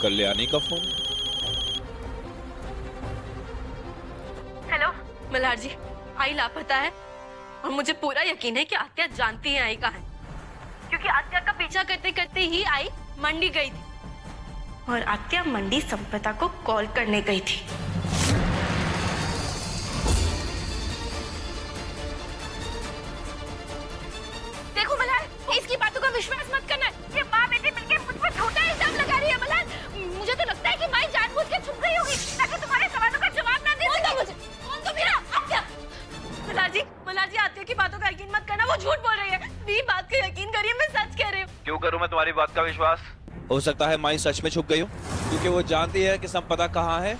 कल्याणी का phone. Hello Malhar जी, आई लापता है और मुझे पूरा यकीन है कि आत्या जानती है आई कहाँ है, क्योंकि आत्या का पीछा करते करते ही आई मंडी गई थी और आत्या मंडी संपदा को कॉल करने गई थी। देखो मल्हार, इसकी बातों का विश्वास मत करना। ये माँ बेटी मिलकर मुझ पर झूठा इल्जाम लगा रही है मल्हार। मुझे तो लगता है कि माई जानबूझ के छुप गई होगी ताकि तुम्हारे सवालों का जवाब ना दे सके। मुझे कौन तो मेरा आत्या। मल्हार जी आत्या की बातों का यकीन मत करना, वो झूठ बोल रही है। मेरी बात का यकीन करिए, मैं सच कह रही हूँ। क्यों करूँ मैं तुम्हारी बात का विश्वास? हो सकता है माई सच में छुप गई हो, क्योंकि वो जानती है कि संपदा कहाँ है।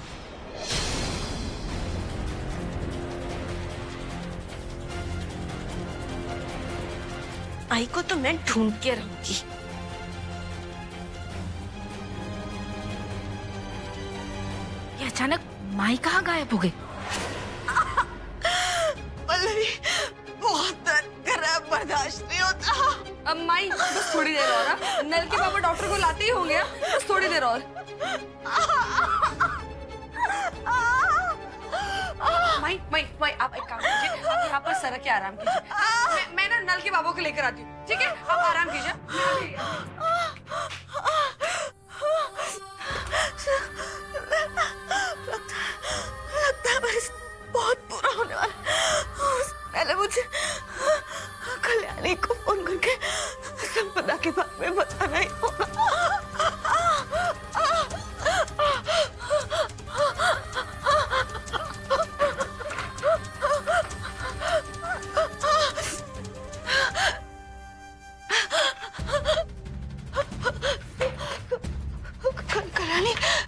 आई को तो मैं ढूंढ के रहूंगी। ये अचानक माई कहाँ गायब हो गई? बहुत दर्द कर रहा है, बर्दाश्त नहीं होता। अब माई बस थोड़ी देर और, नल के बाबा डॉक्टर को लाते ही होंगे, बस थोड़ी देर और। माई आप एक काम कीजिए, आप यहाँ पर सरक के आराम कीजिए। मैं ना नल के बाबा को लेकर आती हूँ, ठीक है? आप आराम कीजिए। लगता है बहुत बुरा होने वाला है। पहले मुझे कल्याणी को फोन करके संपदा के बारे में बताना ही होगा।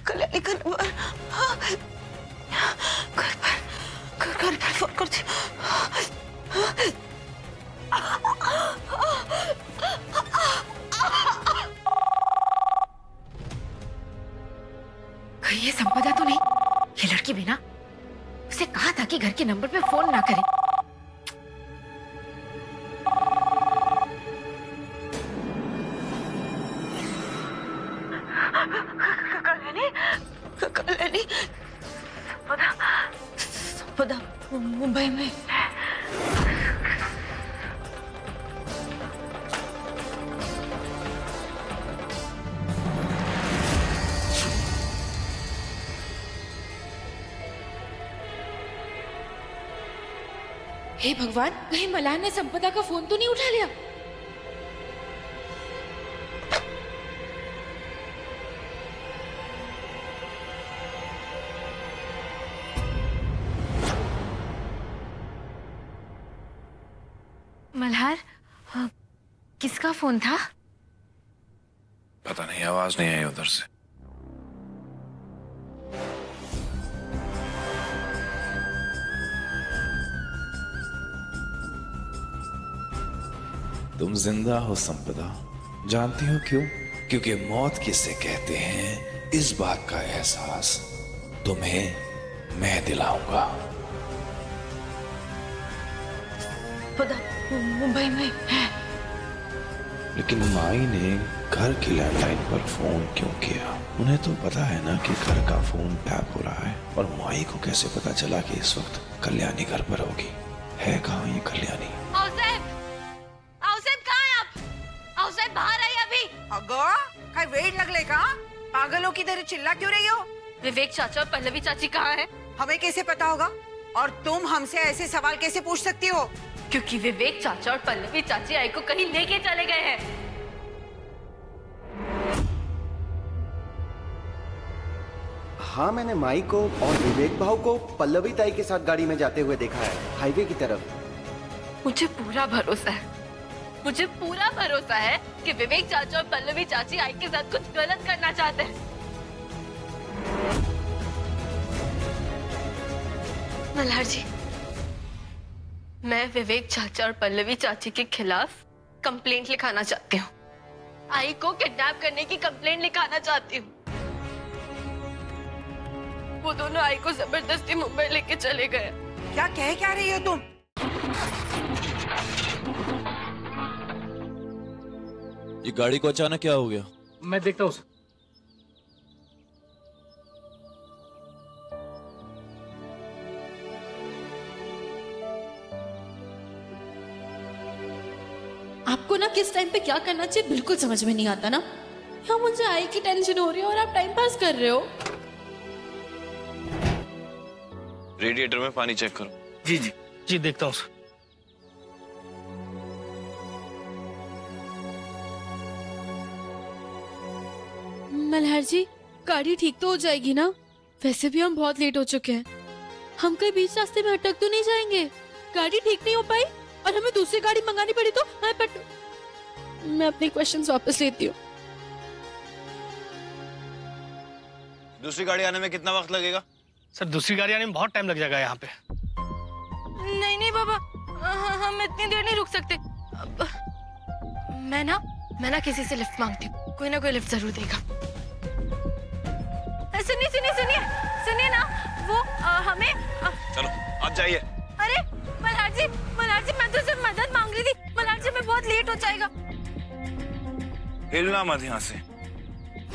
कल्याणी का नंबर घर पर फोन करती। ये संपदा तो नहीं? ये लड़की भी ना, उसे कहा था कि घर के नंबर पे फोन ना करे। कल्याणी संपदा मुंबई में। हे भगवान, कहीं मल्हार ने संपदा का फोन तो नहीं उठा लिया? मल्हार, किसका फोन था? पता नहीं, आवाज नहीं आई उधर से। तुम जिंदा हो संपदा, जानती हो क्यों? क्योंकि मौत किसे कहते हैं, इस बात का एहसास तुम्हें मैं दिलाऊंगा। मुंबई में है। लेकिन माई ने घर की लैंडलाइन पर फोन क्यों किया? उन्हें तो पता है ना कि घर का फोन टैप हो रहा है। और माई को कैसे पता चला कि इस वक्त कल्याणी घर पर होगी? है कहाँ ये कल्याणी? बाहर आई अभी। अगो, काय वेट लगले का? पागलों की तरह चिल्ला क्यों रही हो? विवेक चाचा और पल्लवी चाची कहाँ हैं? हमें कैसे पता होगा? और तुम हमसे ऐसे सवाल कैसे पूछ सकती हो? क्योंकि विवेक चाचा और पल्लवी चाची आई को कहीं लेके चले गए हैं। हाँ, मैंने माई को और विवेक भाव को पल्लवी ताई के साथ गाड़ी में जाते हुए देखा है, हाईवे की तरफ। मुझे पूरा भरोसा है कि विवेक चाचा और पल्लवी चाची आई के साथ कुछ गलत करना चाहते हैं। मल्हार जी, मैं विवेक चाचा और पल्लवी चाची के खिलाफ कंप्लेंट लिखाना चाहती हूँ। आई को किडनैप करने की कंप्लेंट लिखाना चाहती हूँ। वो दोनों आई को जबरदस्ती मुंबई लेके चले गए। क्या रही हो तुम? ये गाड़ी को अचानक क्या हो गया? मैं देखता हूँ। आपको ना किस टाइम पे क्या करना चाहिए बिल्कुल समझ में नहीं आता ना। यहाँ मुझे आई की टेंशन हो रही है और आप टाइम पास कर रहे हो। रेडिएटर में पानी चेक करो। जी जी जी, देखता हूँ। मल्हार जी, गाड़ी ठीक तो हो जाएगी ना? वैसे भी हम बहुत लेट हो चुके हैं। हम कहीं बीच रास्ते में अटक तो नहीं जाएंगे? गाड़ी ठीक नहीं हो पाई और हमें दूसरी गाड़ी मंगानी पड़ी तो मैं अपने क्वेश्चंस वापस लेती हूँ। दूसरी गाड़ी आने में कितना वक्त लगेगा? सर दूसरी गाड़ी आने में बहुत टाइम लग जाएगा यहाँ पे। नहीं नहीं बाबा, हम इतनी देर नहीं रुक सकते। मैं ना किसी से लिफ्ट मांगती हूँ, कोई ना कोई लिफ्ट जरूर देगा। सुनिए ना, वो हमें चलो आप जाइए। अरे मल्हार जी, मैं तो सिर्फ मदद मांग रही थी। मल्हार जी, मैं बहुत लेट हो जाएगा। हिलना मत यहाँ से।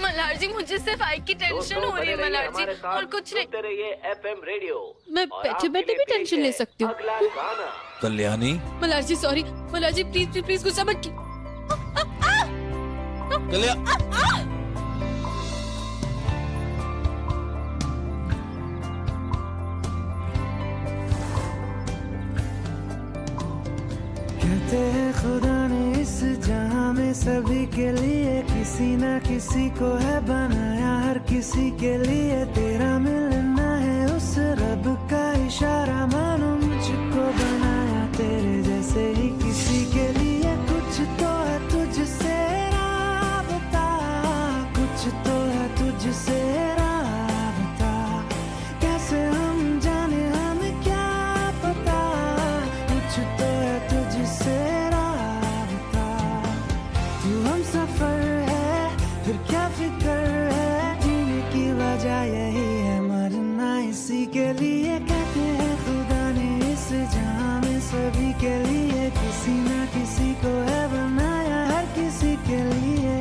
मल्हार जी, मुझे सिर्फ आई की टेंशन हो रही है मल्हार जी, और कुछ नहीं। FM radio. मैं बैठे बैठे भी टेंशन ले सकती हूँ। कल्याणी। मल्हार जी सॉरी, मल्हार जी प्लीज गुस्सा मत की। कहते हैं खुदा ने इस जहां में सभी के लिए किसी ना किसी को है बनाया, हर किसी के लिए तेरा मिलना है उस रब का इशारा। मानो मुझको बनाया तेरे जैसे ही किसी के लिए, कुछ तो है तुझसे राबता, कुछ तो है तुझसे राबता। कैसे हम जाने हमें क्या पता, कुछ तो है तुझसे राबता। तू हम सफर है, फिर क्या फिक्र है, जीने की वजह यही है, मरना इसी के लिए। कहते हैं खुदा ने इस जहां में सभी के लिए किसी ना किसी को है बनाया, हर किसी के लिए।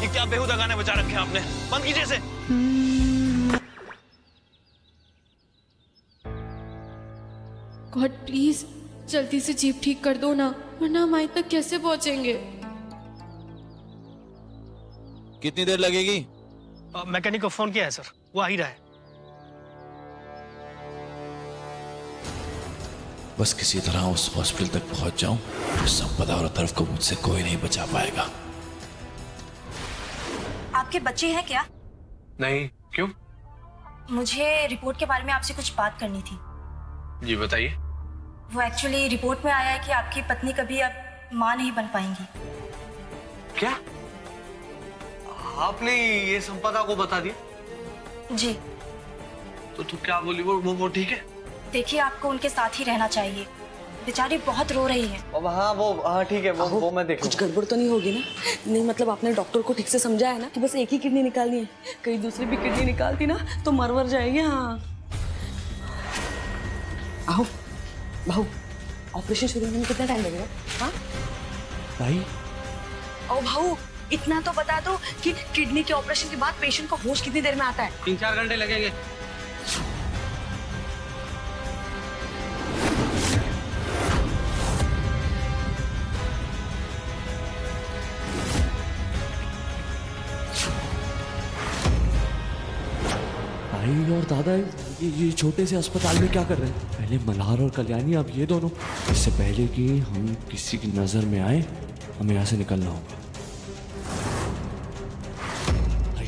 ये क्या बेहुदा गाने बजा रखे हैं आपने? बंद कीजिए इसे। गॉड प्लीज जल्दी से जीप ठीक कर दो ना, वरना हम आई तक कैसे पहुंचेंगे? कितनी देर लगेगी? मैकेनिक को फोन किया है सर, वो आ ही रहा है। बस किसी तरह उस हॉस्पिटल तक पहुंच जाऊं, उस संपदा और तरफ को मुझसे कोई नहीं बचा पाएगा। आपके बच्चे हैं क्या? नहीं, क्यों? मुझे रिपोर्ट के बारे में आपसे कुछ बात करनी थी। जी बताइए। वो एक्चुअली रिपोर्ट में आया है कि आपकी पत्नी कभी अब माँ नहीं बन पाएंगी। क्या? आपने ये संपदा को बता दिया? जी। तो क्या बोली वो ठीक है? देखिए, आपको उनके साथ ही रहना चाहिए, बेचारी बहुत रो रही है। हाँ ठीक है, वो मैं देखूं। कुछ गड़बड़ तो नहीं होगी ना? नहीं मतलब आपने डॉक्टर को ठीक से समझाया है ना कि बस एक ही किडनी निकालनी है, कहीं दूसरी भी किडनी निकालती ना तो मर जाएगी। हाँ आओ भाऊ, ऑपरेशन शुरू होने में कितना टाइम लगेगा? हाँ भाई। ओ भाऊ, इतना तो बता दो कि किडनी के ऑपरेशन के बाद पेशेंट का होश कितनी देर में आता है? 3-4 घंटे लगेंगे। भाई और दादा ये छोटे से अस्पताल में क्या कर रहे हैं? पहले मल्हार और कल्याणी, अब ये दोनों। इससे पहले कि हम किसी की नजर में आए, हमें यहाँ से निकलना होगा।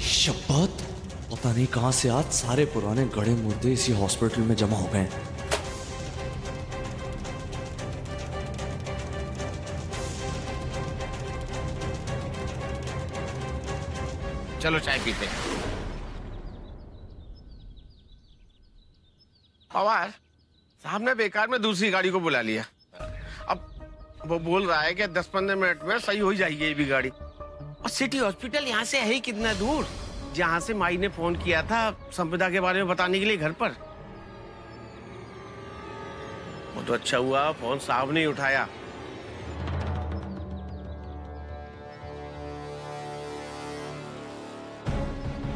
शपथ, पता नहीं कहां से आज सारे पुराने गड़े मुर्दे इसी हॉस्पिटल में जमा हो गए हैं। चलो चाय पीते हैं। आवाज साहब ने बेकार में दूसरी गाड़ी को बुला लिया। अब वो बोल रहा है कि 10-15 मिनट में सही हो जाएगी ये भी गाड़ी। और सिटी हॉस्पिटल यहाँ से है ही कितना दूर, जहाँ से माई ने फोन किया था संपदा के बारे में बताने के लिए घर पर। तो अच्छा हुआ फोन साहब ने उठाया।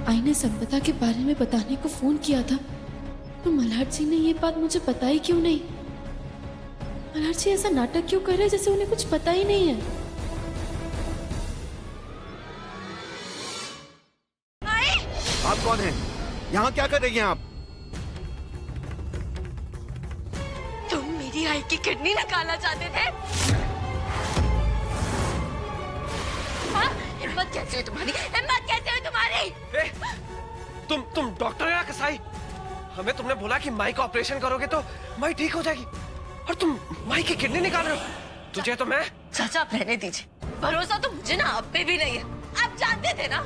आई ने संपदा के बारे में बताने को फोन किया था, तो मल्हार जी ने ये बात मुझे बताई क्यों नहीं? मल्हार जी ऐसा नाटक क्यों कर रहे हैं जैसे उन्हें कुछ पता ही नहीं है? आप कौन हैं? यहाँ क्या कर रही हैं आप? तुम मेरी आई की किडनी निकालना चाहते थे? हाँ? हिम्मत कैसे हुई तुम्हारी? हिम्मत कैसे हुई तुम्हारी? तुम डॉक्टर हो या कसाई? हमें तुमने बोला कि माई का ऑपरेशन करोगे तो माई ठीक हो जाएगी, और तुम माई की किडनी निकाल रहे हो। तुझे तो मैं चाचा आप रहने दीजिए, भरोसा तो मुझे ना आप पे भी नहीं है। आप जानते थे ना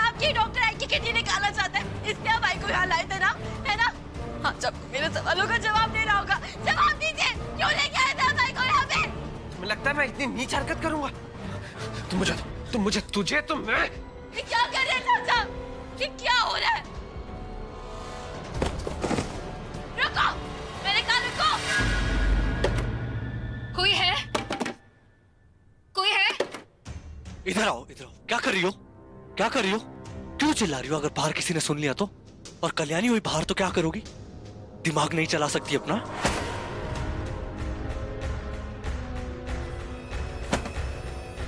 आपकी डॉक्टर आई की किडनी निकालना चाहता है, इसलिए आप आई को यहाँ लाए थे ना, है ना? आज आपको मेरे सवालों का जवाब देना होगा। जवाब दीजिए, क्यों लेके आए थे आप आई को यहाँ पे? तुम्हें लगता है मैं इतनी नीच हरकत करूंगा? मैं क्या कर रहे हैं चाचा? ये क्या हो रहा है? रुको, मेरे कहा रुको। कोई है? कोई है? इधर आओ, इधर आओ। क्या कर रही हो? क्या कर रही हो? क्यों चिल्ला रही हो? अगर बाहर किसी ने सुन लिया तो? और कल्याणी हुई बाहर तो क्या करोगी? दिमाग नहीं चला सकती अपना?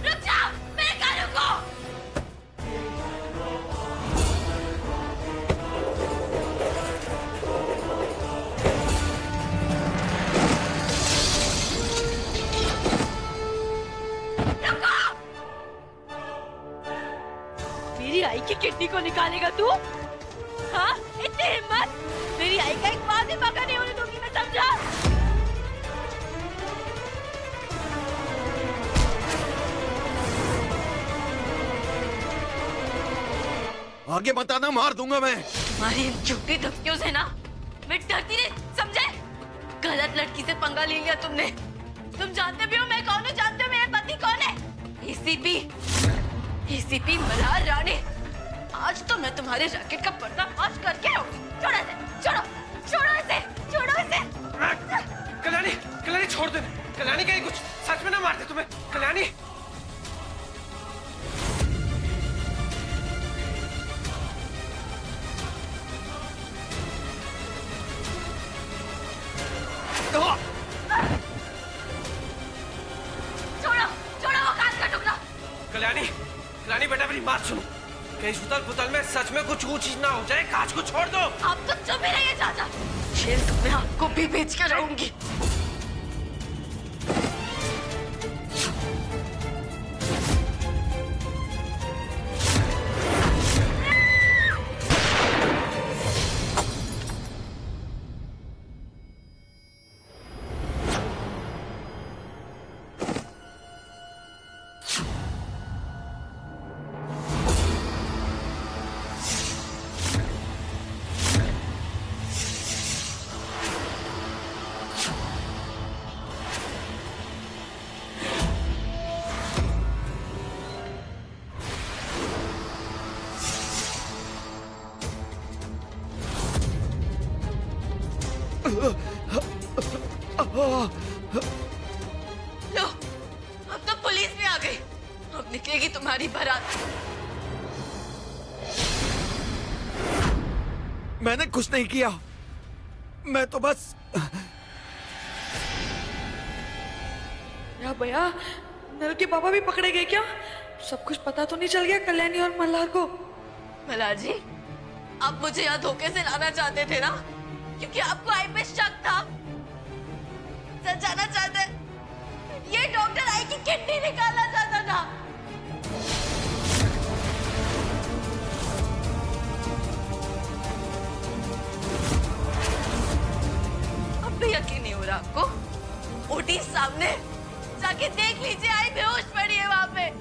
रुक जाओ, मेरे कहा रुको। मेरी आई की किडनी को निकालेगा तू? हाँ? इतनी हिम्मत? मेरी आई का एक बात भी पका नहीं होने दूंगी मैं, समझा? आगे बताना, मार दूंगा मैं। तुम्हारी इन झूठी धमकियों से ना मैं डरती नहीं, समझे? गलत लड़की से पंगा ले लिया तुमने। तुम जानते भी हो मैं कौन हूँ, जानते हो मेरा पति कौन है? एसीपी मल्हार राणे। आज तो मैं तुम्हारे रैकेट का पर्दाफाश करके रहूंगी। छोड़ो इसे। कल्याणी छोड़ दे। कल्याणी कहीं कुछ सच में ना मार दे तुम्हें। कल्याणी छोड़ो वो कांच का टुकड़ा। कल्याणी बेटा मेरी बात सुनो। कहीं सुतल में सच में कुछ वो चीज ना हो जाए, कांच को छोड़ दो। आप तो चुप ही रहिए चाचा। शेर तो मैं आपको भी बेच के रहूंगी। लो, अब तो पुलिस भी आ गई। अब निकलेगी तुम्हारी बारात। मैंने कुछ नहीं किया, मैं तो बस। या भैया, नल के पापा भी पकड़े गए क्या? सब कुछ पता तो नहीं चल गया कल्याणी और मल्हार को? मल्हार जी, आप मुझे यहाँ धोखे से लाना चाहते थे ना, क्योंकि आपको आई पे शक था। सच जाना चाहते, ये डॉक्टर आई की किडनी निकालना चाहता था। अब भी यकीन नहीं हो रहा आपको? ओटी सामने जाके देख लीजिए, आई बेहोश पड़ी है वहां पे।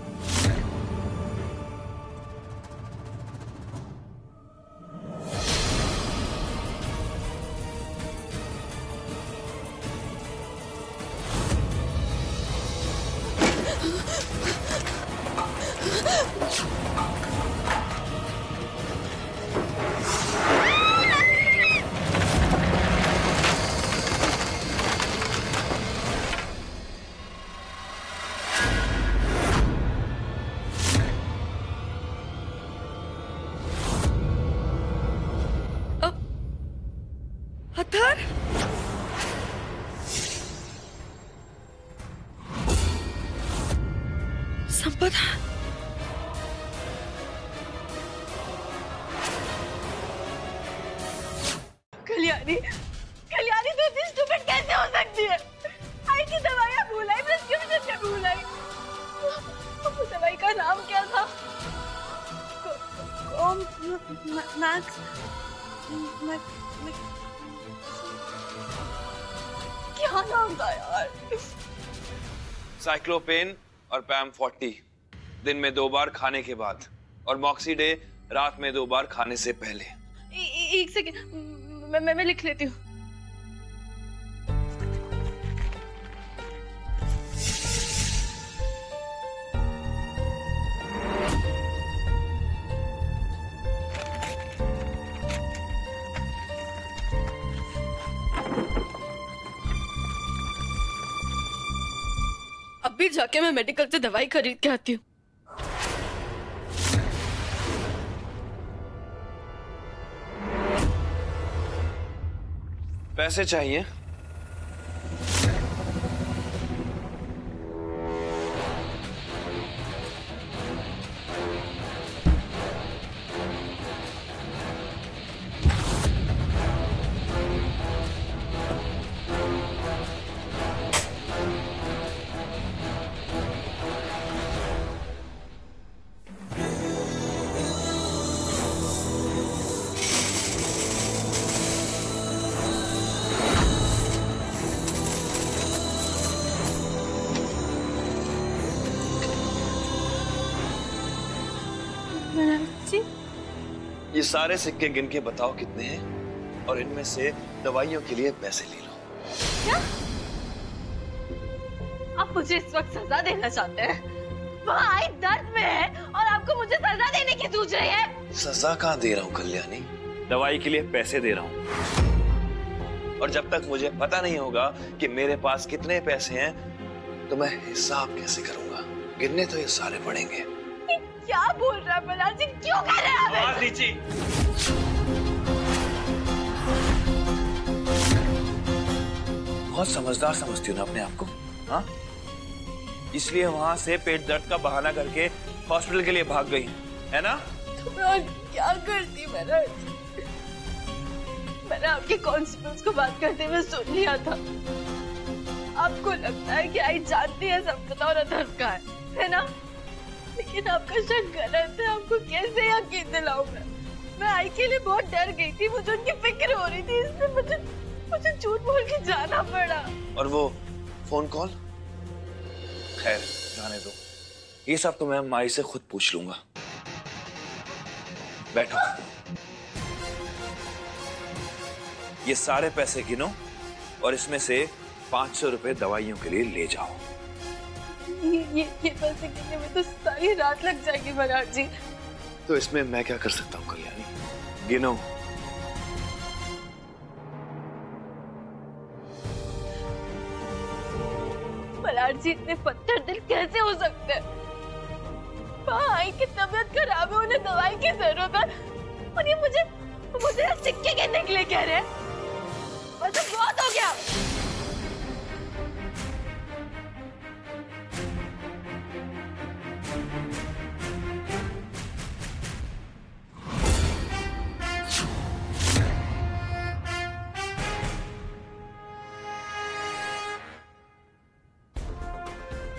पत्थर? संपदा? कल्याणी, कल्याणी तू इतनी स्टूपिड कैसे हो सकती है? आई की दवाइयाँ भूल आई, प्रिस्क्रिप्शन भूल आई। वो दवाई का नाम क्या था? मैक्स, क्या नाम था यार? साइक्लोपेन और पैम 40 दिन में 2 बार खाने के बाद, और मॉक्सी डे रात में 2 बार खाने से पहले। एक सेकंड, मैं लिख लेती हूँ। अभी जाके मैं मेडिकल से दवाई खरीद के आती हूँ। पैसे चाहिए? ये सारे सिक्के गिन के बताओ कितने हैं, और इनमें से दवाइयों के लिए पैसे ले लो। क्या? आप मुझे इस वक्त सजा देना चाहते हैं? वहाँ आई दर्द में है और आपको मुझे सजा देने की सूझ रही है? सजा कहाँ दे रहा हूँ कल्याणी, दवाई के लिए पैसे दे रहा हूँ। और जब तक मुझे पता नहीं होगा कि मेरे पास कितने पैसे हैं, तो मैं हिसाब कैसे करूंगा? गिनने तो ये सारे पड़ेंगे। क्या बोल रहा है मल्हार जी? क्यों कह रहे हैं आप? आवाज नीचे। बहुत समझदार समझती हो ना अपने आप को, हाँ? इसलिए वहां से पेट दर्द का बहाना करके हॉस्पिटल के लिए भाग गई, है ना? तो मैं और क्या करती मल्हार जी? मैंने आपके कांस्टेबल्स को बात करते हुए सुन लिया था। आपको लगता है कि आई जानती है संपदा और अधर्म का है ना? लेकिन आपका शक गलत है। आपको कैसे यकीन दिलाऊं मैं आई के लिए बहुत डर गई थी, मुझे उनकी फिक्र हो रही थी, इसलिए मुझे झूठ बोल के जाना पड़ा। और वो फोन कॉल? खैर जाने दो, ये सब तो मैं माई से खुद पूछ लूंगा। बैठो, ये सारे पैसे गिनो और इसमें से 500 रुपए दवाइयों के लिए ले जाओ। ये पैसे गिनने में तो सारी रात लग जाएगी मल्हार जी। तो इसमें मैं क्या कर सकता हूँ कल्याणी? गिनो। मल्हार जी इतने पत्थर दिल कैसे हो सकते हैं? भाई की तबीयत खराब है, उन्हें दवाई की जरूरत है, और ये मुझे सिक्के गिनने के लिए कह रहे हैं। बस बहुत हो गया।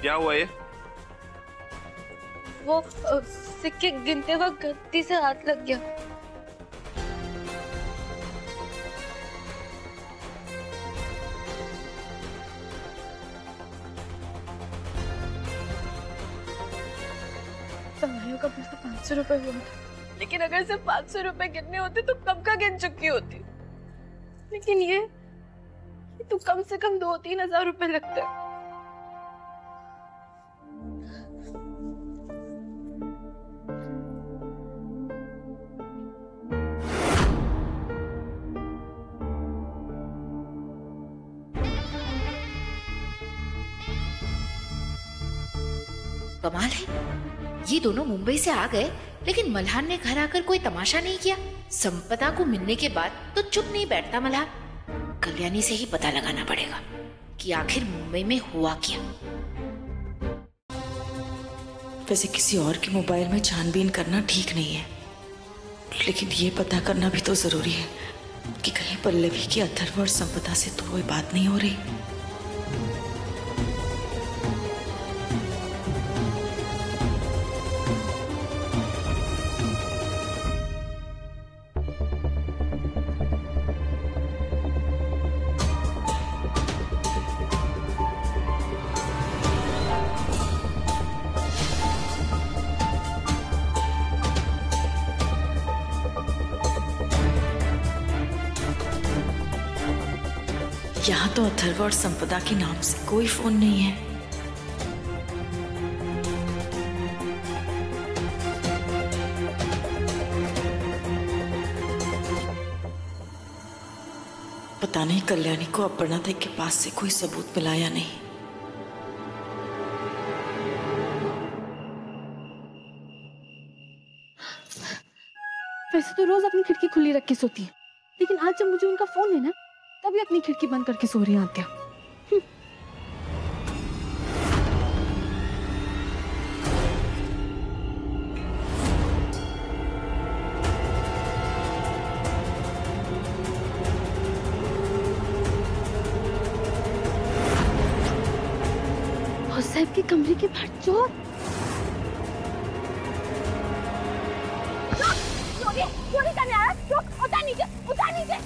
क्या हुआ ये? वो सिक्के गिनते वक्त गलती से हाथ लग गया। दवाइयों का बिल तो 500 रुपए हुआ था, लेकिन अगर सिर्फ 500 रुपए गिनने होते तो कब का गिन चुकी होती। लेकिन ये तो कम से कम 2-3 हजार रुपए लगते हैं। कमाल है, ये दोनों मुंबई से आ गए, लेकिन मल्हार ने घर आकर कोई तमाशा नहीं किया। संपदा को मिलने के बाद तो चुप नहीं बैठता मल्हार। कल्याणी से ही पता लगाना पड़ेगा कि आखिर मुंबई में हुआ क्या। वैसे किसी और के मोबाइल में छानबीन करना ठीक नहीं है, लेकिन ये पता करना भी तो जरूरी है कि कहीं पल्लवी की अथर्व और संपदा से तो कोई बात नहीं हो रही। यहाँ तो अथर्व और संपदा के नाम से कोई फोन नहीं है। पता नहीं कल्याणी को अपर्णा दी के पास से कोई सबूत मिला या नहीं। वैसे तो रोज अपनी खिड़की खुली रख के सोती है, लेकिन आज जब मुझे उनका फोन है ना, तभी अपनी खिड़की बंद करके सो रही है आत्या। साहब के कमरे के बाहर चोर। चोरी करने आया, उतार नीचे, उतार नीचे।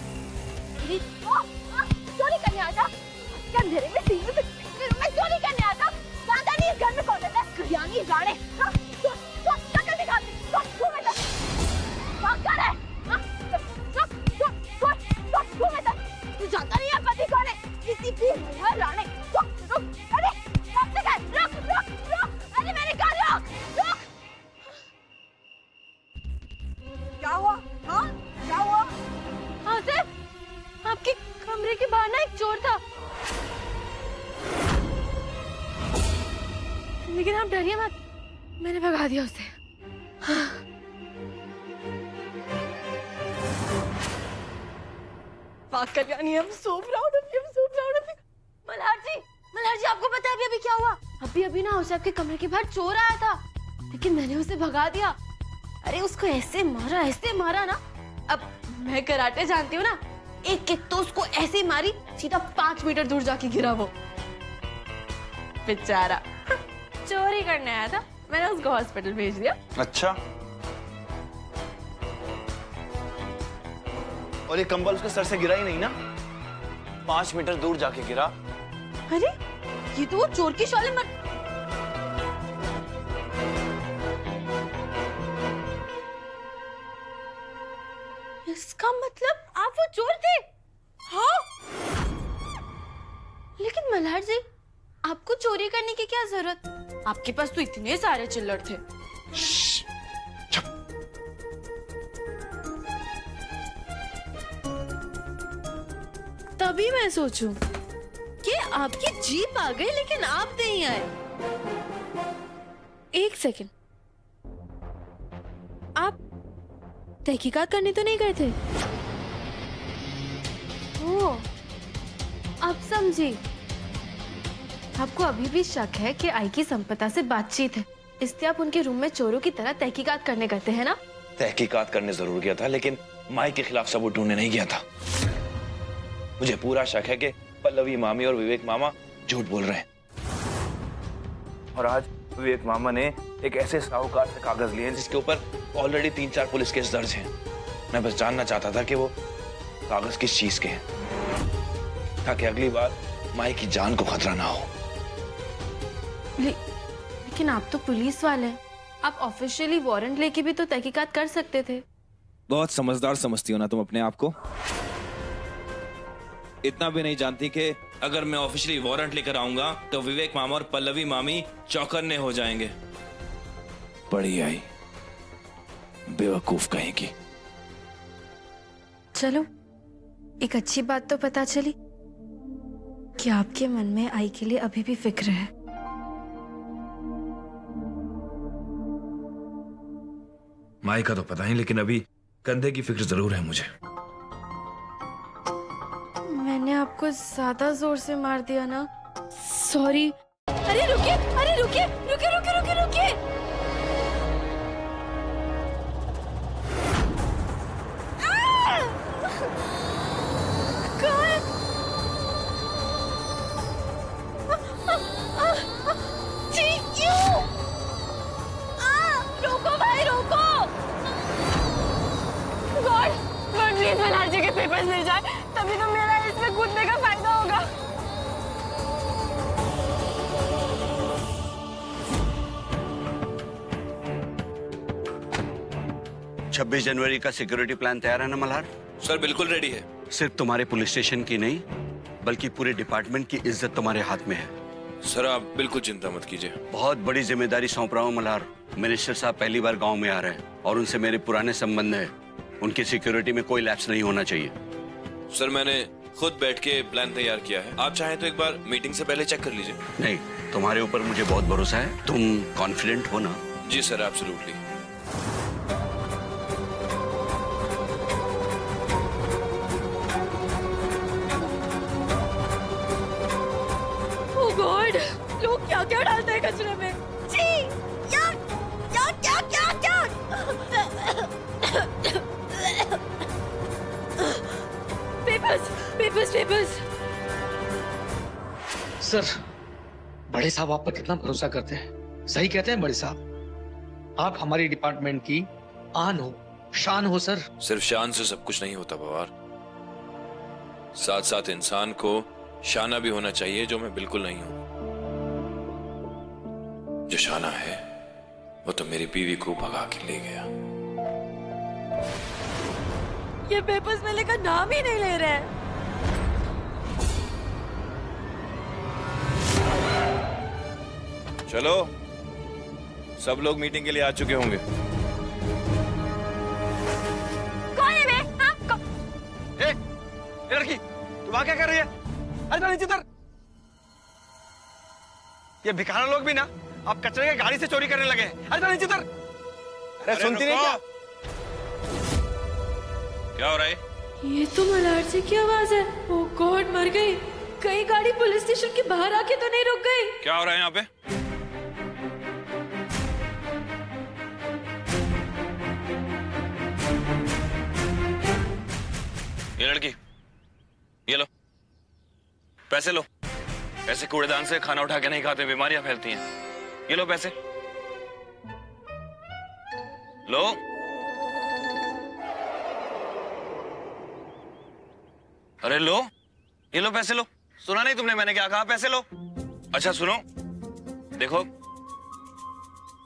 चोरी करने आया था क्या? अंधेरे में सीने पे मैं चोरी करने आया था। पता नहीं इस घर में कौन रहता है। कल्याणी राणे। शक्ल दिखा दे। तू जानता नहीं है पति कौन है? किसी भी राणे। अरे अरे मैंने कहा रुक। क्या हुआ? हाँ क्या हुआ? हाँ सर, आपके कमरे के बाहर ना एक चोर था, लेकिन आप डरिए मत, मैंने भगा दिया उसे। Kalyani, I'm so proud of you, I'm so proud of you। Malhar जी आपको पता है अभी क्या हुआ? अभी ना उसे आपके कमरे के बाहर चोर आया था, लेकिन मैंने उसे भगा दिया। अरे उसको ऐसे मारा ना। अब मैं कराटे जानती हूँ ना, एक किक तो उसको ऐसे मारी, सीधा 5 मीटर दूर जाके गिरा वो बेचारा। चोरी करने आया था, मैंने उसको हॉस्पिटल भेज दिया। अच्छा, और ये कंबल उसके सर से गिरा ही नहीं ना? 5 मीटर दूर जाके गिरा। अरे ये तो वो चोर की शॉल है। इसका मतलब आप वो चोर थे? हाँ, लेकिन मल्हार जी आपको चोरी करने की क्या जरूरत? आपके पास तो इतने सारे चिल्लर थे। तभी मैं सोचूं कि आपकी जीप आ गई, लेकिन आप नहीं आए। एक सेकंड, आप तहकीकात करने तो नहीं गए थे? ओह, अब समझी। आपको अभी भी शक है कि आई की संपदा से बातचीत है, इसलिए आप उनके रूम में चोरों की तरह तहकीकात करने गए हैं ना? तहकीकात करने जरूर गया था, लेकिन माई के खिलाफ सबूत ढूंढने नहीं गया था। मुझे पूरा शक है कि पल्लवी मामी और विवेक मामा झूठ बोल रहे हैं। और आज विवेक मामा ने एक ऐसे साहूकार से कागज लिए हैं जिसके ऊपर ऑलरेडी 3-4 पुलिस केस दर्ज हैं। मैं बस जानना चाहता था कि वो कागज किस चीज के हैं, ताकि अगली बार माई की जान को खतरा ना हो। लेकिन आप तो पुलिस वाले हैं, आप ऑफिशियली वारंट लेके भी तो तहकीकात कर सकते थे। बहुत समझदार समझती हो ना तुम अपने आप को? इतना भी नहीं जानती कि अगर मैं ऑफिशियली वारंट लेकर आऊंगा तो विवेक मामा और पल्लवी मामी चौकन्ने हो जाएंगे। बड़ी आई बेवकूफ कहेंगी। चलो, एक अच्छी बात तो पता चली कि आपके मन में आई के लिए अभी भी फिक्र है। माई का तो पता नहीं, लेकिन अभी कंधे की फिक्र जरूर है मुझे। मैंने आपको ज्यादा जोर से मार दिया ना, सॉरी। अरे रुकिए, अरे रुकिए रुकिए रुकिए रुकिए रुकिए। रोको भाई रोको। गॉड प्लीज मल्हार जी के पेपर्स मिल जाए, तभी तो मेरा इसमें कूदने का फायदा होगा। 26 जनवरी का सिक्योरिटी प्लान तैयार है ना मल्हार? सर बिल्कुल रेडी है। सिर्फ तुम्हारे पुलिस स्टेशन की नहीं बल्कि पूरे डिपार्टमेंट की इज्जत तुम्हारे हाथ में है। सर आप बिल्कुल चिंता मत कीजिए। बहुत बड़ी जिम्मेदारी सौंप रहा हूँ मल्हार। मिनिस्टर साहब पहली बार गांव में आ रहे हैं और उनसे मेरे पुराने संबंध है। उनकी सिक्योरिटी में कोई लैप्स नहीं होना चाहिए। सर मैंने खुद बैठ के प्लान तैयार किया है, आप चाहें तो एक बार मीटिंग से पहले चेक कर लीजिए। नहीं, तुम्हारे ऊपर मुझे बहुत भरोसा है। तुम कॉन्फिडेंट हो ना? जी सर एब्सोल्युटली। ओह गॉड, लोग क्या क्या डालते हैं कचरे में। छी, यार यार क्या क्या क्या। Papers papers papers. सर बड़े साहब आप पर कितना भरोसा करते हैं। सही कहते हैं बड़े साहब, आप हमारी डिपार्टमेंट की आन हो, शान हो। सर सिर्फ शान से सब कुछ नहीं होता पवार, साथ साथ इंसान को शाना भी होना चाहिए, जो मैं बिल्कुल नहीं हूं। जो शाना है वो तो मेरी बीवी को भगा के ले गया। ये पेपर्स मिलने का नाम ही नहीं ले रहे हैं। चलो सब लोग मीटिंग के लिए आ चुके होंगे। कौन है बे? हाँ, ए, लड़की तू वहां क्या कर रही है? अरे नीचे उतर। ये भिखारा लोग भी ना अब कचरे के गाड़ी से चोरी करने लगे हैं। अरे नीचे उतर। अरे सुनती नहीं क्या? क्या हो रहा है? ये तो मल्हार जी की आवाज है। ओह गॉड, मर गई। कहीं गाड़ी पुलिस स्टेशन के बाहर आके तो नहीं रुक गई? क्या हो रहा है यहाँ पे? ये लड़की, ये लो पैसे लो। ऐसे कूड़ेदान से खाना उठा के नहीं खाते, बीमारियां फैलती हैं। ये लो पैसे लो। अरे लो, ये लो पैसे लो। सुना नहीं तुमने मैंने क्या कहा? पैसे लो। अच्छा सुनो, देखो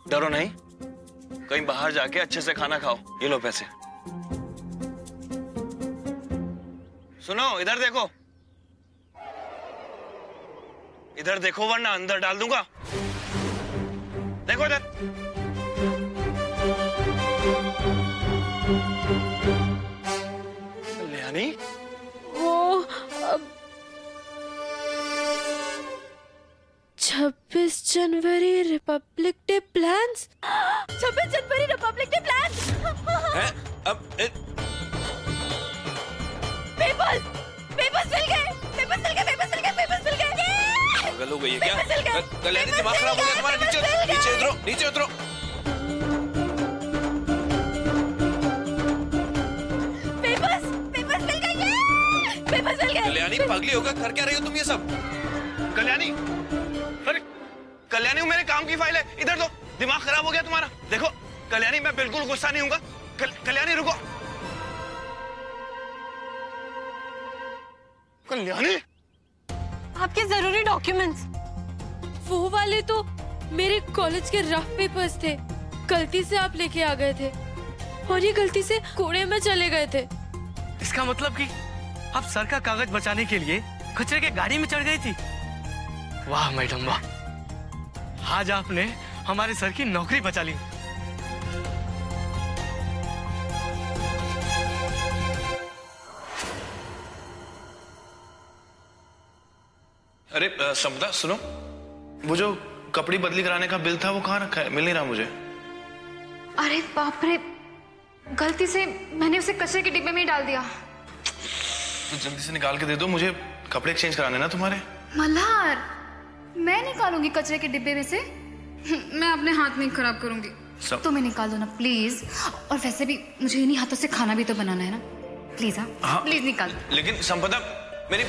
डरो नहीं, कहीं बाहर जाके अच्छे से खाना खाओ। ये लो पैसे। सुनो इधर देखो, इधर देखो वरना अंदर डाल दूंगा। देखो इधर। कल्याणी, वो 26 जनवरी रिपब्लिक डे प्लान्स। 26 जनवरी रिपब्लिक डे प्लान्स। हैं? अब पेपर्स पेपर्स मिल गए, पेपर्स मिल गए, पेपर्स मिल गए, पेपर्स मिल गए। पागल हो गई है क्या? कल्याणी दिमाग खराब हो गया तुम्हारा। नीचे उतरो, नीचे उतरो। पेपर्स पेपर्स मिल गए, पेपर्स मिल गए। कल्याणी पागली होगा, कर क्या रही हो तुम ये सब? कल्याणी, अरे कल्याणी वो मेरे काम की फाइल है, इधर दो। दिमाग खराब हो गया तुम्हारा। देखो कल्याणी मैं बिल्कुल गुस्सा नहीं हूँगा। कल्याणी रुको। कल्याणी, आपके जरूरी डॉक्यूमेंट्स। वो वाले तो मेरे कॉलेज के रफ पेपर्स थे, गलती से आप लेके आ गए थे और ये गलती से कूड़े में चले गए थे। इसका मतलब कि आप सर का कागज बचाने के लिए कचरे के गाड़ी में चढ़ गई थी। वाह मैडम वाह, आज आपने हमारे सर की नौकरी बचा ली। अरे समदा सुनो, वो जो कपड़ी बदली कराने का बिल था वो कहाँ रखा है? मिल नहीं रहा मुझे। अरे बाप रे, गलती से मैंने उसे कचरे के डिब्बे में ही डाल दिया। तो जल्दी से निकाल के दे दो, मुझे कपड़े एक्सचेंज कराने ना तुम्हारे। मल्हार, मैं निकालूंगी कचरे के डिब्बे में से। मैं अपने हाथ में खराब करूंगी। तुम्हें निकाल दो ना प्लीज। और वैसे भी मुझे इन्हीं हाथों से खाना भी तो बनाना है ना। प्लीज हाँ प्लीज निकाल दो। लेकिन संपदा मेरी